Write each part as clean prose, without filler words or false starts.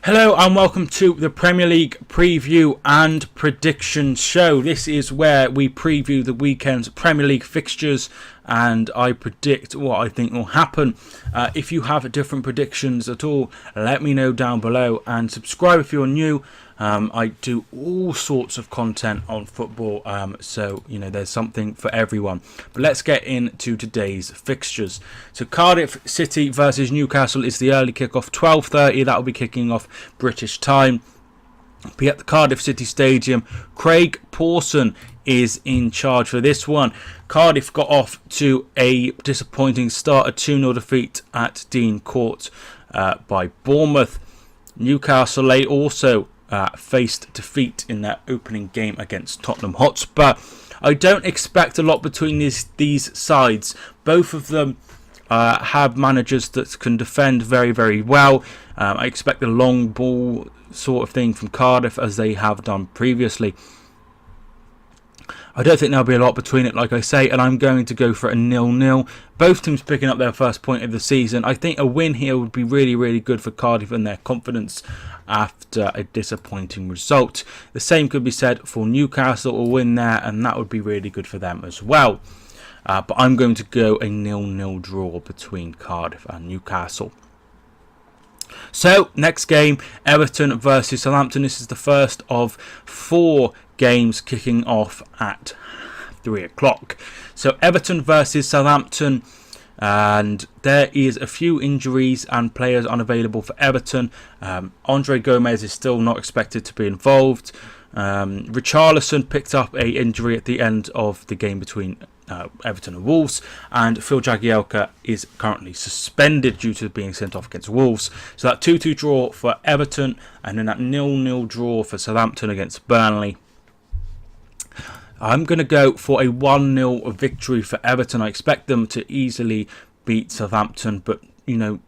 Hello and welcome to the Premier League preview and prediction show. This is where we preview the weekend's Premier League fixtures and I predict what I think will happen. If you have different predictions at all, let me know down below and subscribe if you're new. I do all sorts of content on football, so there's something for everyone. But let's get into today's fixtures. So Cardiff City versus Newcastle is the early kickoff, 12:30. That will be kicking off British time. Be at the Cardiff City Stadium. Craig Pawson is in charge for this one. Cardiff got off to a disappointing start, a 2-0 defeat at Dean Court by Bournemouth. Newcastle also faced defeat in their opening game against Tottenham Hotspur. I don't expect a lot between these sides. Both of them have managers that can defend very, very well. I expect a long ball sort of thing from Cardiff as they have done previously. I don't think there'll be a lot between it, like I say, and I'm going to go for a 0-0. Both teams picking up their first point of the season. I think a win here would be really, really good for Cardiff and their confidence after a disappointing result. The same could be said for Newcastle, a win there, and that would be really good for them as well. But I'm going to go a 0-0 draw between Cardiff and Newcastle. So, next game, Everton versus Southampton. This is the first of 4 games kicking off at 3 o'clock. So, Everton versus Southampton. And there is a few injuries and players unavailable for Everton. Andre Gomez is still not expected to be involved. Richarlison picked up an injury at the end of the game between Everton and Wolves, and Phil Jagielka is currently suspended due to being sent off against Wolves. So that 2-2 draw for Everton, and then that 0-0 draw for Southampton against Burnley. I'm going to go for a 1-0 victory for Everton. I expect them to easily beat Southampton, but a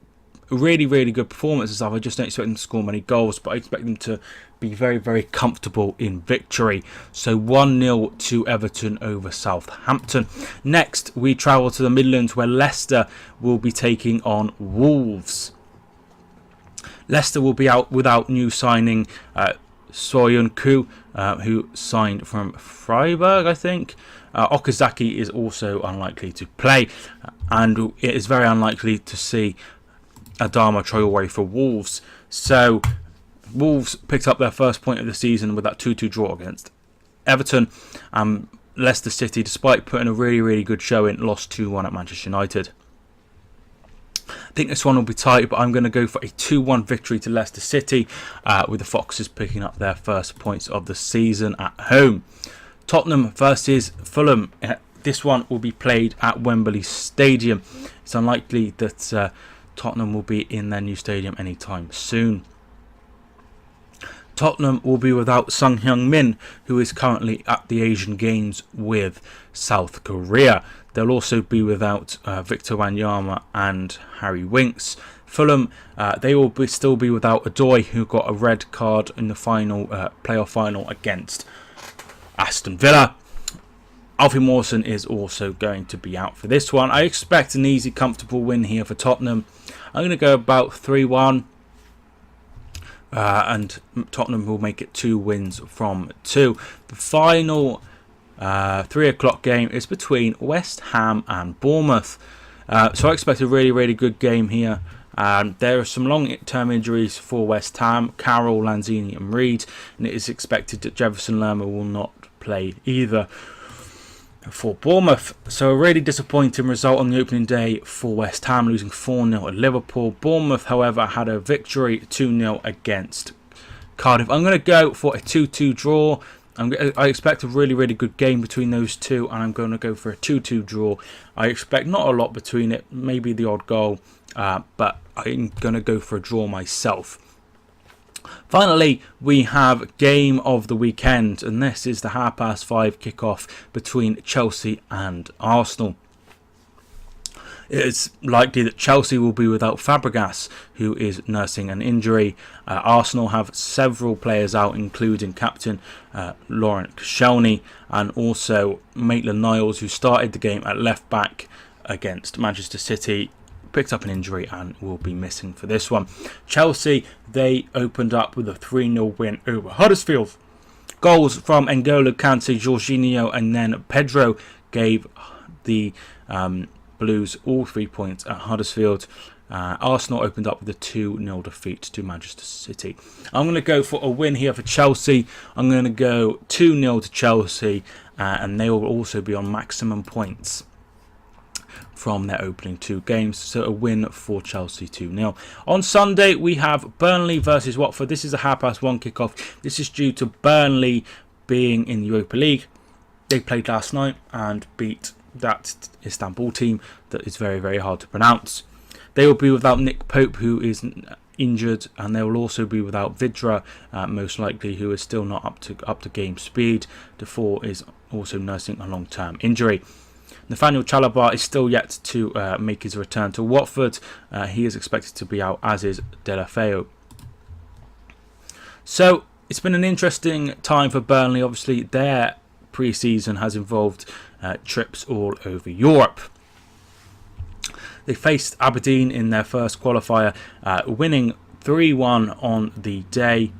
really, really good performance and stuff. I just don't expect them to score many goals, but I expect them to be very, very comfortable in victory. So 1-0 to Everton over Southampton. Next, we travel to the Midlands where Leicester will be taking on Wolves. Leicester will be out without new signing Soyuncu, who signed from Freiburg, I think. Okazaki is also unlikely to play, and it is very unlikely to see Adama Traore for Wolves. So Wolves picked up their first point of the season with that 2-2 draw against Everton. Leicester City, despite putting a really, really good show in, lost 2-1 at Manchester United. I think this one will be tight, but I'm going to go for a 2-1 victory to Leicester City, with the Foxes picking up their first points of the season at home. Tottenham versus Fulham. This one will be played at Wembley Stadium. It's unlikely that Tottenham will be in their new stadium anytime soon. Tottenham will be without Sung Hyun-min, who is currently at the Asian Games with South Korea. They'll also be without Victor Wanyama and Harry Winks. Fulham, they will still be without Odoi, who got a red card in the final playoff final against Aston Villa. Alfie Mawson is also going to be out for this one. I expect an easy, comfortable win here for Tottenham. I'm going to go about 3-1. And Tottenham will make it 2 wins from 2. The final 3 o'clock game is between West Ham and Bournemouth. So I expect a really, really good game here. There are some long-term injuries for West Ham: Carroll, Lanzini and Reed. And it is expected that Jefferson Lerma will not play either for Bournemouth. So a really disappointing result on the opening day for West Ham, losing 4-0 at Liverpool. Bournemouth, however, had a victory 2-0 against Cardiff. I'm going to go for a 2-2 draw. I expect a really, really good game between those two, and I'm going to go for a 2-2 draw. I expect not a lot between it, maybe the odd goal, but I'm going to go for a draw myself. Finally, we have game of the weekend, and this is the 5:30 kickoff between Chelsea and Arsenal. It's likely that Chelsea will be without Fabregas, who is nursing an injury. Arsenal have several players out, including captain Laurent Koscielny and also Maitland-Niles, who started the game at left back against Manchester City, picked up an injury and will be missing for this one. Chelsea, they opened up with a 3-0 win over Huddersfield. Goals from N'Golo Kante, Jorginho and then Pedro gave the Blues all 3 points at Huddersfield. Arsenal opened up with a 2-0 defeat to Manchester City. I'm going to go for a win here for Chelsea. I'm going to go 2-0 to Chelsea, and they will also be on maximum points from their opening 2 games. So a win for Chelsea, 2-0. On Sunday, we have Burnley versus Watford. This is a 1:30 kickoff. This is due to Burnley being in the Europa League. They played last night and beat that Istanbul team that is very, very hard to pronounce. They will be without Nick Pope, who is injured, and they will also be without Vidra, most likely, who is still not up to game speed. Defoe is also nursing a long-term injury. Nathaniel Chalobah is still yet to make his return to Watford. He is expected to be out, as is Delafeu. So it's been an interesting time for Burnley. Obviously, their pre-season has involved trips all over Europe. They faced Aberdeen in their first qualifier, winning 3-1 on the day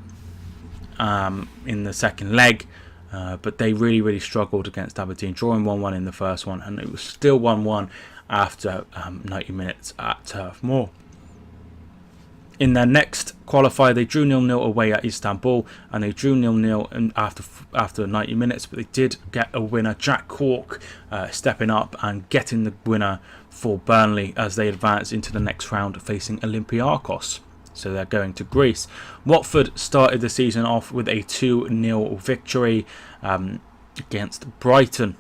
in the second leg. But they really, really struggled against Aberdeen, drawing 1-1 in the first one, and it was still 1-1 after 90 minutes at Turf Moor. In their next qualifier, they drew 0-0 away at Istanbul, and they drew 0-0 after 90 minutes, but they did get a winner, Jack Cork, stepping up and getting the winner for Burnley as they advance into the next round facing Olympiacos. So they're going to Greece. Watford started the season off with a 2-0 victory against Brighton.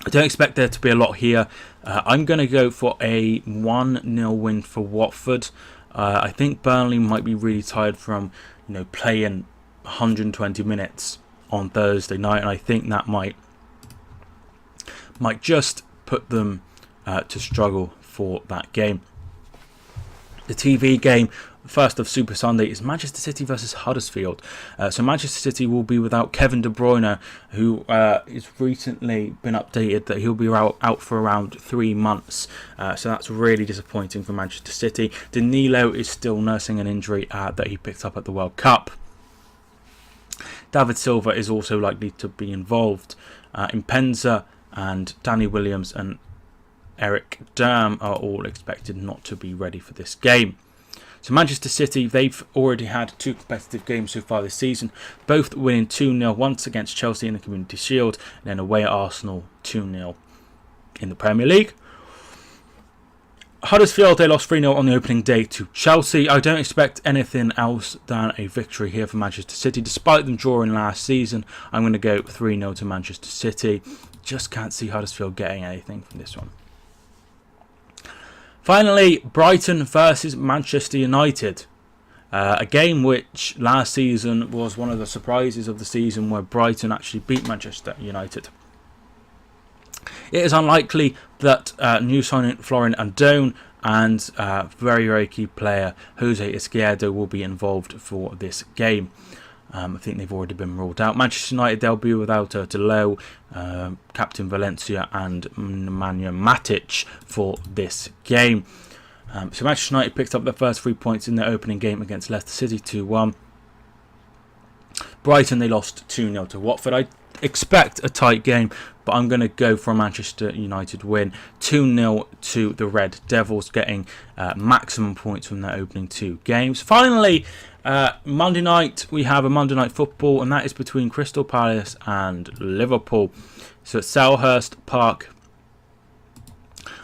I don't expect there to be a lot here. I'm going to go for a 1-0 win for Watford. I think Burnley might be really tired from playing 120 minutes on Thursday night, and I think that might just put them to struggle for that game. The TV game, first of Super Sunday, is Manchester City versus Huddersfield. So Manchester City will be without Kevin De Bruyne, who has recently been updated that he'll be out for around 3 months. So that's really disappointing for Manchester City. Danilo is still nursing an injury that he picked up at the World Cup. David Silva is also likely to be involved. Impenza and Danny Williams and Eric Durm are all expected not to be ready for this game. So Manchester City, they've already had 2 competitive games so far this season, both winning 2-0, once against Chelsea in the Community Shield, and then away at Arsenal 2-0 in the Premier League. Huddersfield, they lost 3-0 on the opening day to Chelsea. I don't expect anything else than a victory here for Manchester City, despite them drawing last season. I'm going to go 3-0 to Manchester City. Just can't see Huddersfield getting anything from this one. Finally, Brighton versus Manchester United. A game which last season was one of the surprises of the season, where Brighton actually beat Manchester United. It is unlikely that new signing Florian Andone and very, very key player Jose Izquierdo will be involved for this game. I think they've already been ruled out. Manchester United, they'll be without Deleu, Captain Valencia and Nemanja Matic for this game. So Manchester United picked up their first 3 points in their opening game against Leicester City, 2-1. Brighton, they lost 2-0 to Watford. I expect a tight game, but I'm going to go for a Manchester United win, 2-0 to the Red Devils, getting maximum points from their opening 2 games. Finally, Monday night, we have a Monday Night Football, and that is between Crystal Palace and Liverpool. So at Selhurst Park,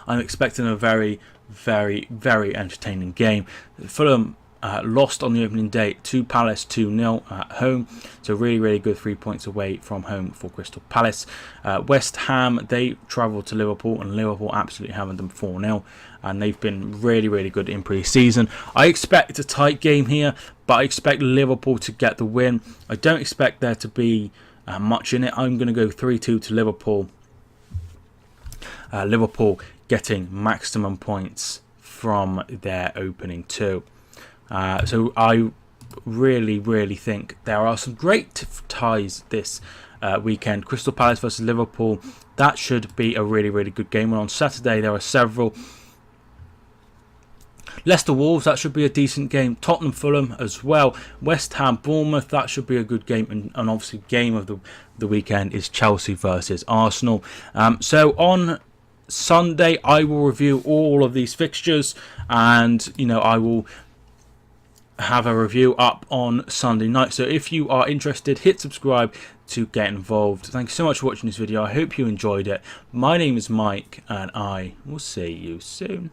I'm expecting a very, very, very entertaining game. Fulham lost on the opening day to Palace 2-0 at home. So really, really good 3 points away from home for Crystal Palace. West Ham, they travelled to Liverpool, and Liverpool absolutely having them 4-0. And they've been really, really good in pre-season. I expect a tight game here, but I expect Liverpool to get the win. I don't expect there to be much in it. I'm going to go 3-2 to Liverpool. Liverpool getting maximum points from their opening 2. So I really, really think there are some great ties this weekend. Crystal Palace versus Liverpool. That should be a really, really good game. And on Saturday, there are several Leicester Wolves, that should be a decent game. Tottenham Fulham as well. West Ham Bournemouth, that should be a good game. And obviously game of the weekend is Chelsea versus Arsenal. So on Sunday I will review all of these fixtures, and I will have a review up on Sunday night. So if you are interested, hit subscribe to get involved. Thank you so much for watching this video. I hope you enjoyed it. My name is Mike, and I will see you soon.